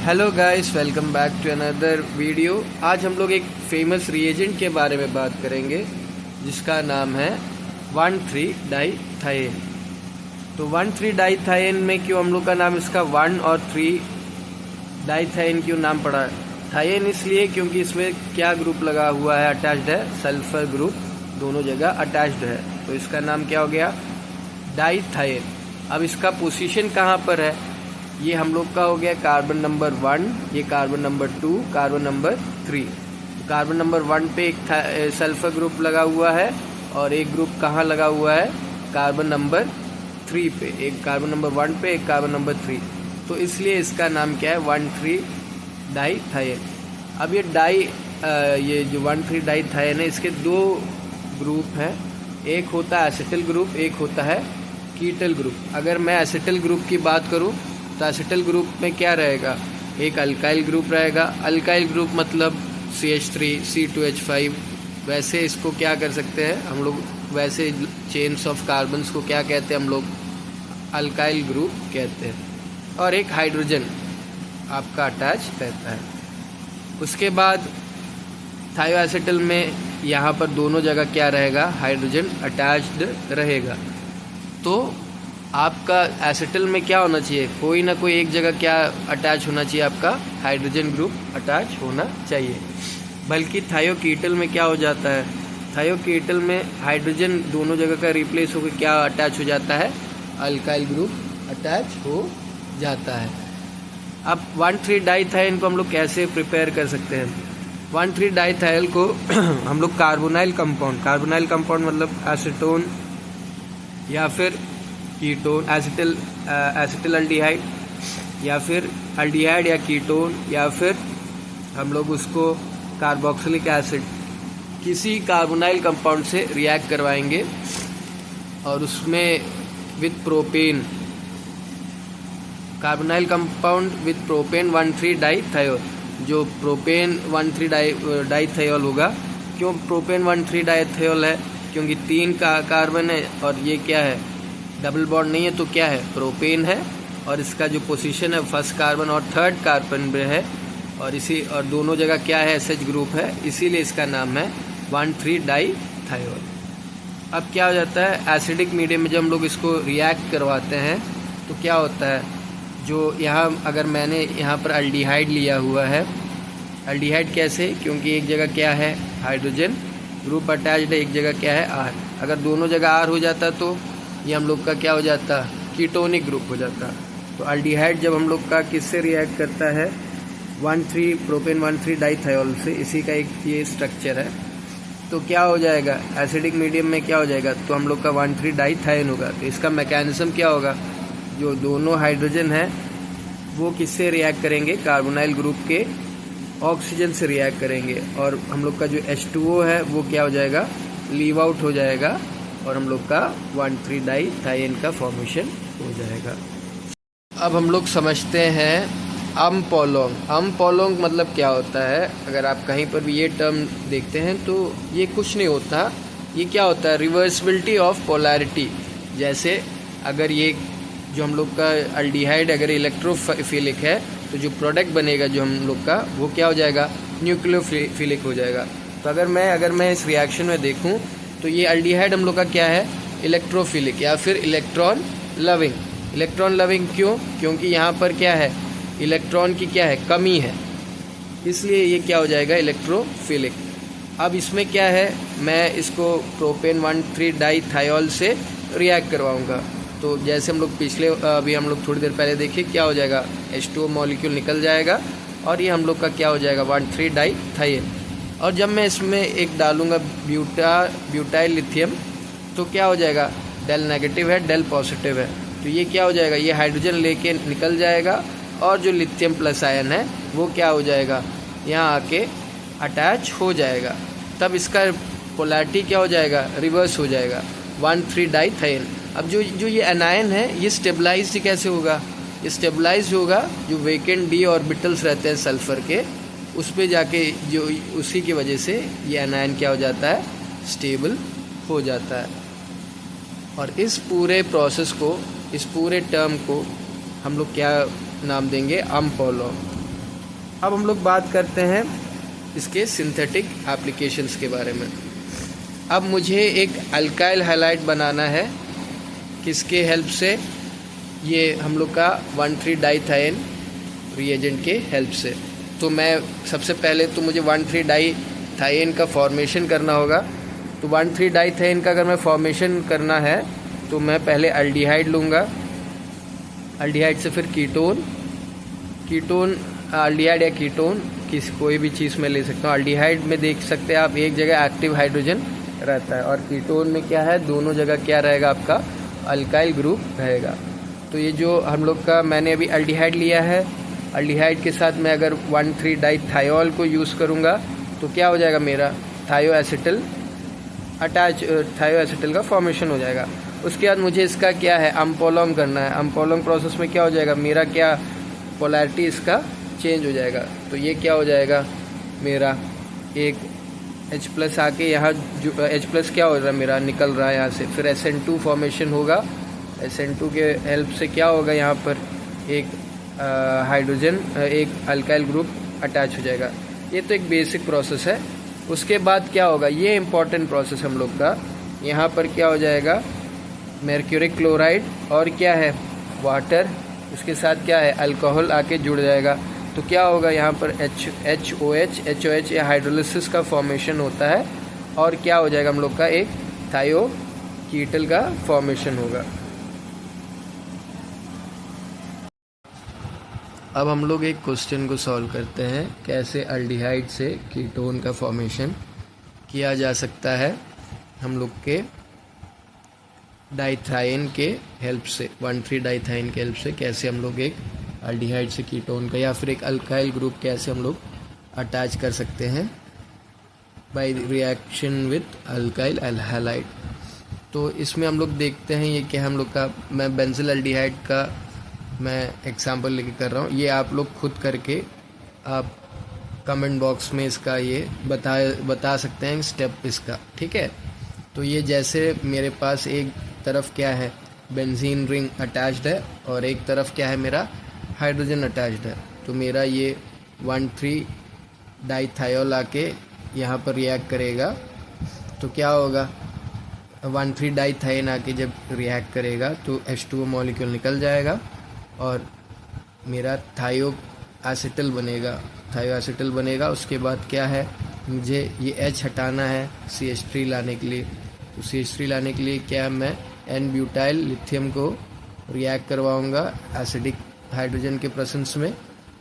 Hello guys, welcome back to another video. आज हम लोग एक फेमस रिएजेंट के बारे में बात करेंगे जिसका नाम है 1,3-डाइथायेन। तो 1,3-डाइथायेन में क्यों हम लोग का नाम इसका 1 और 3 डाइथायेन क्यों नाम पड़ा? थायेन इसलिए क्योंकि इसमें क्या ग्रुप लगा हुआ है, अटैच्ड है, सल्फर ग्रुप दोनों जगह अटैच्ड है, तो इसका नाम क्या हो गया? डाइथायेन। अब इसका पोजीशन कहाँ पर है? ये हम लोग का हो गया कार्बन नंबर 1, ये carbon number 2, carbon number 3। Carbon number 1 पे एक सल्फर ग्रुप लगा हुआ है और एक ग्रुप कहाँ लगा हुआ है? कार्बन नंबर 3 पे। एक कार्बन नंबर 1 पे, एक कार्बन नंबर 3। तो इसलिए इसका नाम क्या है? 1,3-डाइथायेन। अब ये ये जो 1,3-डाइथायेन है, इसके दो ग्रुप हैं। एक होता है एसिटिल ग्रुप, एक होता है कीटल ग्रुप। अगर मैं एसिटिल ग्रुप की बात करूं तो एसिटिल ग्रुप में क्या रहेगा? एक अल्काइल ग्रुप रहेगा। अल्काइल ग्रुप मतलब CH3 C2H5। वैसे इसको क्या कर सकते हैं हम लोग? वैसे चेन्स ऑफ कार्बन्स को क्या कहते हैं हम लोग? अल्काइल ग्रुप कहते हैं। और एक हाइड्रोजन आपका अटैच रहता है। उसके बाद थायोएसिटिल में यहाँ पर दोनों जगह क्या रहेगा? हाइड्रोजन अटैच्ड रहेगा। तो आपका एसिटिल में क्या होना चाहिए? कोई ना कोई एक जगह क्या अटैच होना चाहिए? आपका हाइड्रोजन ग्रुप अटैच होना चाहिए। बल्कि थायोकीटल में क्या हो जाता है? थायोकीटल में हाइड्रोजन दोनों जगह का रिप्लेस होकर क्या अटैच हो जाता है? अल्काइल ग्रुप अटैच हो जाता है। अब 1,3-डाइथायेन को हम लोग कैसे प्रिपेयर कर सकते हैं? 1,3-डाइथायल को हम लोग कार्बोनाइल कंपाउंड मतलब एसीटोन या फिर कीटोन, एसिटिल अल्डिहाइड, या फिर अल्डिहाइड या कीटोन, या फिर हम लोग उसको कार्बोक्सिलिक एसिड, किसी कार्बोनाइल कंपाउंड से रिएक्ट करवाएंगे और उसमें with propane, carbonyl compound with propane 1,3-डाइथायोल। जो प्रोपेन 1,3-डाइथायोल होगा। क्यों प्रोपेन 1,3-डाइथायोल है? क्योंकि 3 का कार्बन है और ये क्या है? डबल बॉन्ड नहीं है, तो क्या है? प्रोपेन है। और इसका जो पोजीशन है फर्स्ट कार्बन और थर्ड कार्बन में है, और दोनों जगह क्या है? SH ग्रुप है, इसीलिए इसका नाम है 1,3-डाइथायोल। अब क्या हो जाता है? एसिडिक मीडियम में जब हम लोग इसको रिएक्ट करवाते हैं तो क्या होता है? जो यहाँ अगर मैंने यहाँ पर अल्डिहाइड लिया हुआ है, अल्डिहाइड कैसे? क्योंकि एक जगह क्या है? हाइड्रोजन ग्रुप अटैच्ड है, एक जगह क्या है? R। अगर दोनों जगह R हो जाता तो ये हम लोग का क्या हो जाता? कीटोनिक ग्रुप हो जाता। तो अल्डिहाइड जब हम लोग का किससे रिएक्ट करता है? प्रोपेन 1,3-डाइथायोल से। इसी का एक ये स्ट्रक्चर है। तो क्या हो जाएगा? एसिडिक मीडियम में क्या हो जाएगा? तो हम लोग का 1,3-डाइथायेन होगा। तो इसका मैकेनिज्म क्या होगा? जो दोनों हाइड्रोजन है वो किससे रिएक्ट करेंगे? कार्बोनाइल ग्रुप के ऑक्सीजन से रिएक्ट करेंगे, और हम लोग का जो H2O है वो क्या हो जाएगा? लीव आउट हो जाएगा, और हम लोग का 1,3-डाइथायेन का फॉर्मेशन हो जाएगा। अब हम लोग समझते हैं अम्पोलोंग। अम्पोलोंग मतलब क्या होता है? अगर आप कहीं पर भी ये टर्म देखते हैं तो ये कुछ नहीं होता। ये क्या होता है? Reversibility of polarity. जैसे अगर ये जो हम लोग का अल्डिहाइड अगर इलेक्ट्रोफिलिक है तो जो प्रोडक्ट बनेगा जो हम लोग का वो क्या हो जाएगा? न्यूक्लियोफिलिक हो जाएगा। तो अगर मैं इस रिएक्शन में देखूं तो ये अल्डिहाइड हम लोग का क्या है? इलेक्ट्रोफिलिक या फिर इलेक्ट्रॉन लविंग। इलेक्ट्रॉन लविंग क्यों? क्योंकि यहाँ पर क्या है? इलेक्ट्रॉन की क्या है? कमी है, इसलिए ये क्या हो जाएगा? इलेक्ट्रोफिलिक। अब इसमें क्या है? मैं इसको प्रोपेन 1,3-डाइथायोल से रिएक्ट करवाऊँगा। तो जैसे हम लोग अभी हम लोग थोड़ी देर पहले देखिए क्या हो जाएगा? H2O मॉलिक्यूल निकल जाएगा और ये हम लोग का क्या हो जाएगा? 1,3-डाइथायेन। और जब मैं इसमें एक डालूंगा ब्यूटाइल लिथियम तो क्या हो जाएगा? डेल नेगेटिव है, डेल पॉजिटिव है, तो ये क्या हो जाएगा? ये हाइड्रोजन लेके निकल जाएगा और जो लिथियम प्लस आयन है वो क्या हो जाएगा? यहाँ आके अटैच हो जाएगा। तब इसका पोलैरिटी क्या हो जाएगा? रिवर्स हो जाएगा, 1,3-डाइथायेन। अब जो ये एनायन है ये स्टेबलाइज कैसे होगा? ये स्टेबलाइज होगा जो वेकेंट d ऑर्बिटल्स रहते हैं सल्फर के, उस पे जाके जो उसी की वजह से ये एनायन क्या हो जाता है? स्टेबल हो जाता है। और इस पूरे प्रोसेस को, इस पूरे टर्म को हम लोग क्या नाम देंगे? अम्पोलोंग। अब हम लोग बात करते हैं इसके सिंथेटिक एप्लीकेशंस के बारे में। अब मुझे एक अल्काइल हैलाइड बनाना है, किसके हेल्प से? ये हम लोग का 1,3-डाइथाइन रिएजेंट के हेल्प से। तो मैं सबसे पहले तो मुझे 1,3-डाइथाइन का फॉर्मेशन करना होगा। तो 1,3-डाइथाइन का अगर मैं फॉर्मेशन करना है तो मैं पहले अल्डिहाइड लूँगा, अल्डिहाइड से फिर कीटोन, अल्डिहाइड या कीटोन कोई भी चीज़ में ले सकता हूँ। अल्डिहाइड में देख सकते हैं आप एक जगह एक्टिव हाइड्रोजन रहता है और कीटोन में क्या है, दोनों जगह क्या रहेगा, आपका अल्काइल ग्रुप रहेगा। तो ये जो हम लोग का मैंने अभी अल्डिहाइड लिया है, अल्डिहाइड के साथ मैं अगर 1,3-डाइथायोल को यूज़ करूँगा तो क्या हो जाएगा, मेरा थायोएसिटल का फॉर्मेशन हो जाएगा। उसके बाद मुझे इसका क्या है, अम्पोलोंग करना है। अम्पोलोंग प्रोसेस में क्या हो जाएगा, मेरा क्या पोलैरिटी इसका चेंज हो जाएगा। तो ये क्या हो जाएगा, मेरा एक H+ आके यहाँ जो H+ क्या हो रहा है, मेरा निकल रहा है यहाँ से। फिर SN2 फॉर्मेशन होगा, SN2 के हेल्प से क्या होगा, यहाँ पर एक हाइड्रोजन, एक अल्काइल ग्रुप अटैच हो जाएगा। ये तो एक बेसिक प्रोसेस है। उसके बाद क्या होगा, ये इम्पॉर्टेंट प्रोसेस हम लोग का, यहाँ पर क्या हो जाएगा, मर्क्यूरिक क्लोराइड और क्या है, वाटर, उसके साथ क्या है, अल्कोहल आके जुड़ जाएगा। तो क्या होगा, यहाँ पर HOH या हाइड्रोलिसिस का फॉर्मेशन होता है और क्या हो जाएगा, हम लोग का एक थायोकीटल का फॉर्मेशन होगा। अब हम लोग एक क्वेश्चन को सॉल्व करते हैं, कैसे अल्डिहाइड से कीटोन का फॉर्मेशन किया जा सकता है हम लोग के डाइथाइन के हेल्प से, 1,3-डाइथाइन के हेल्प से कैसे हम लोग एक अल्डिहाइड से कीटोन का या फिर एक अल्काइल ग्रुप कैसे हम लोग अटैच कर सकते हैं by reaction with alkyl halide. तो इसमें हम लोग देखते हैं ये क्या हम लोग का, मैं बेंजिल अल्डिहाइड का मैं एग्जांपल लेके कर रहा हूँ। ये आप लोग खुद करके आप कमेंट बॉक्स में इसका ये बता सकते हैं स्टेप इसका, ठीक है। तो ये जैसे मेरे पास एक तरफ क्या है, बेंजीन रिंग अटैच्ड है और एक तरफ क्या है, मेरा हाइड्रोजन अटैच्ड है। तो मेरा ये 1,3-डाइथायोल आके यहाँ पर रिएक्ट करेगा तो क्या होगा, 1,3-डाइथाइन आके जब रिएक्ट करेगा तो H2O मॉलिक्यूल निकल जाएगा और मेरा थायोएसिटल बनेगा। उसके बाद क्या है, मुझे ये H हटाना है CH3 लाने के लिए। तो CH3 लाने के लिए क्या है, मैं N-ब्यूटाइल लिथियम को रिएक्ट करवाऊंगा एसिडिक हाइड्रोजन के प्रेजेंस में।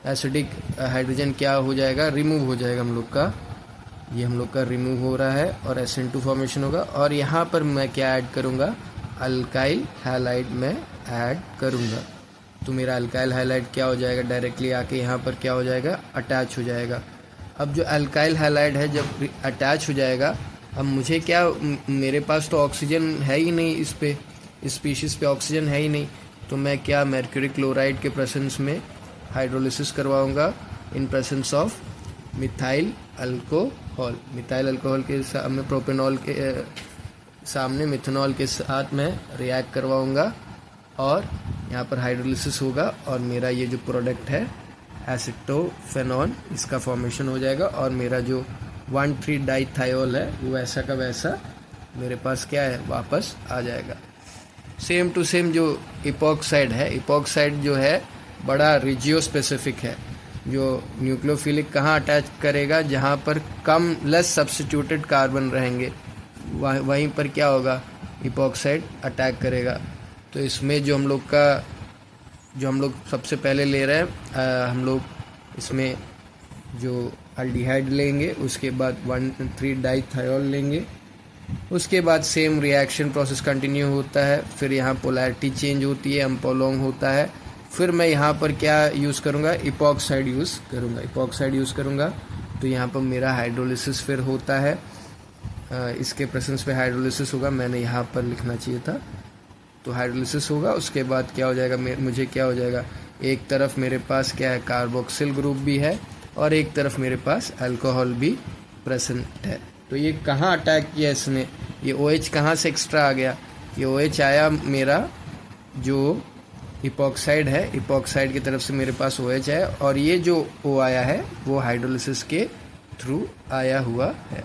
एसिडिक हाइड्रोजन क्या हो जाएगा, रिमूव हो जाएगा हम लोग का, ये हम लोग का रिमूव हो रहा है और SN2 फॉर्मेशन होगा। और यहाँ पर मैं क्या ऐड करूँगा, अल्काइल हैलाइड में ऐड करूँगा। तो मेरा अल्काइल हैलाइड क्या हो जाएगा, डायरेक्टली आके यहाँ पर क्या हो जाएगा, अटैच हो जाएगा। अब जो अल्काइल हैलाइड है जब अटैच हो जाएगा, अब मुझे क्या, मेरे पास तो ऑक्सीजन है ही नहीं, इस स्पीशीज़ पे ऑक्सीजन है ही नहीं। तो मैं क्या, मर्क्यूरिक क्लोराइड के प्रेजेंस में हाइड्रोलिसिस करवाऊंगा in presence of methyl alcohol के सामने, प्रोपेनॉल के सामने मिथेनॉल के साथ मैं रिएक्ट करवाऊंगा और यहाँ पर हाइड्रोलिसिस होगा और मेरा ये जो प्रोडक्ट है एसिटोफेनॉन, इसका फॉर्मेशन हो जाएगा और मेरा जो 1,3-डाइथायोल है वो वैसा का वैसा मेरे पास क्या है, वापस आ जाएगा। सेम टू सेम जो इपॉक्साइड है, इपॉक्साइड जो है बड़ा रिजियो स्पेसिफिक है, जो न्यूक्लियोफिलिक कहाँ अटैच करेगा, जहाँ पर कम लेस सब्स्टिट्यूटेड कार्बन रहेंगे वहीं पर क्या होगा, इपॉक्साइड अटैक करेगा। तो इसमें जो हम लोग सबसे पहले ले रहे हैं, हम लोग इसमें जो अल्डिहाइड लेंगे, उसके बाद 1,3-डाइथायोल लेंगे, उसके बाद सेम रिएक्शन प्रोसेस कंटिन्यू होता है। फिर यहाँ पोलैरिटी चेंज होती है, अम्पोलोंग होता है। फिर मैं यहाँ पर क्या यूज़ करूँगा, इपॉक्साइड यूज़ करूँगा। तो यहाँ पर मेरा हाइड्रोलिसिस फिर होता है, इसके प्रेजेंस पे हाइड्रोलिसिस होगा, मैंने यहाँ पर लिखना चाहिए था। तो हाइड्रोलिसिस होगा, उसके बाद क्या हो जाएगा, मुझे क्या हो जाएगा, एक तरफ मेरे पास क्या है, कार्बोक्सिल ग्रुप भी है और एक तरफ मेरे पास अल्कोहल भी प्रेजेंट है। तो ये कहाँ अटैक किया इसने, ये OH कहाँ से एक्स्ट्रा आ गया, ये OH आया मेरा जो इपॉक्साइड है, इपॉक्साइड की तरफ से मेरे पास OH है और ये जो O आया है वो हाइड्रोलिसिस के थ्रू आया हुआ है।